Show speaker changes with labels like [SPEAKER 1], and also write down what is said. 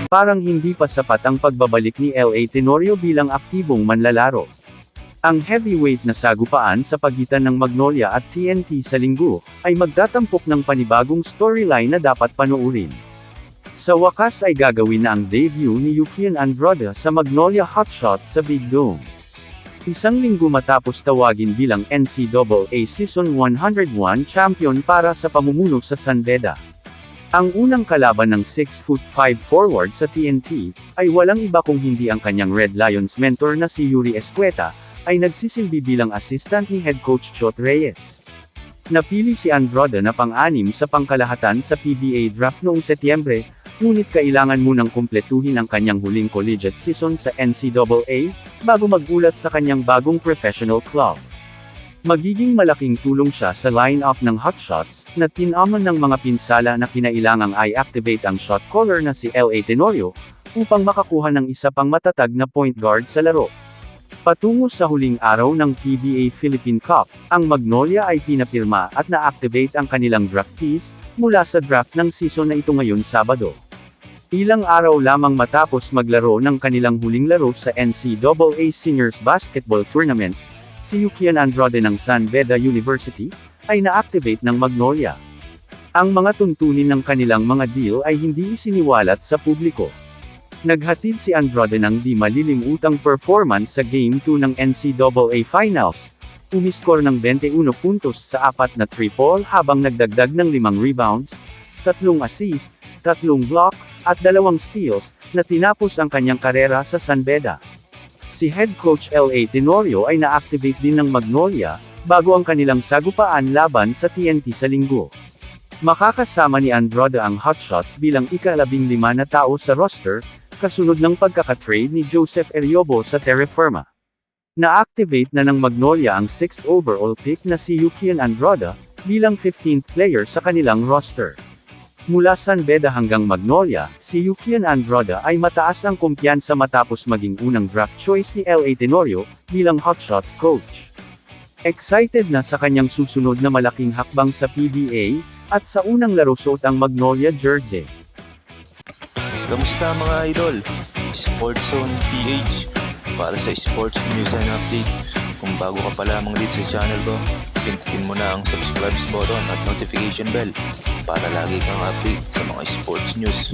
[SPEAKER 1] parang hindi pa sapat ang pagbabalik ni L.A. Tenorio bilang aktibong manlalaro. Ang heavyweight na sagupaan sa pagitan ng Magnolia at TNT sa linggo, ay magtatampok ng panibagong storyline na dapat panoorin. Sa wakas ay gagawin na ang debut ni Yukian Andrade sa Magnolia Hotshots sa Big Dome. Isang linggo matapos tawagin bilang NCAA Season 101 champion para sa pamumuno sa San Beda. Ang unang kalaban ng 6'5" forward sa TNT, ay walang iba kung hindi ang kanyang Red Lions mentor na si Yuri Escueta, ay nagsisilbi bilang assistant ni head coach Chot Reyes. Napili si Andrade na pang-anim sa pangkalahatan sa PBA draft noong Setyembre, ngunit kailangan munang kumpletuhin ang kanyang huling collegiate season sa NCAA, bago magulat sa kanyang bagong professional club. Magiging malaking tulong siya sa line-up ng Hotshots, na tinaman ng mga pinsala na kinailangang i-activate ang shot caller na si L.A. Tenorio, upang makakuha ng isa pang matatag na point guard sa laro. Patungo sa huling araw ng PBA Philippine Cup, ang Magnolia ay pinapirma at na-activate ang kanilang draftees, mula sa draft ng season na ito ngayon Sabado. Ilang araw lamang matapos maglaro ng kanilang huling laro sa NCAA Seniors Basketball Tournament, si Yukian Andrade ng San Beda University, ay na-activate ng Magnolia. Ang mga tuntunin ng kanilang mga deal ay hindi isiniwalat sa publiko. Naghatid si Andrade ng di malilimuutang performance sa Game 2 ng NCAA Finals. Umiskor ng 21 puntos sa 4 na triple habang nagdagdag ng 5 rebounds, 3 assist, 3 block, at 2 steals, na tinapos ang kanyang karera sa San Beda. Si head coach L.A. Tenorio ay na-activate din ng Magnolia, bago ang kanilang sagupaan laban sa TNT sa linggo. Makakasama ni Andrade ang Hotshots bilang ika-15 na tao sa roster, kasunod ng pagkakatrade ni Joseph Eriobo sa Terra Firma. Na-activate na ng Magnolia ang 6th overall pick na si Yukian Andrade, bilang 15th player sa kanilang roster. Mula San Beda hanggang Magnolia, si Yukian Andrade ay mataas ang kumpiyansa matapos maging unang draft choice ni L.A. Tenorio, bilang Hotshots coach. Excited na sa kanyang susunod na malaking hakbang sa PBA, at sa unang laro suot ang Magnolia jersey.
[SPEAKER 2] Kamusta mga idol? Sports Zone PH para sa sports news and update. Kung bago ka pa lamang dito sa channel ko, pindutin mo na ang subscribe button at notification bell para lagi kang update sa mga sports news.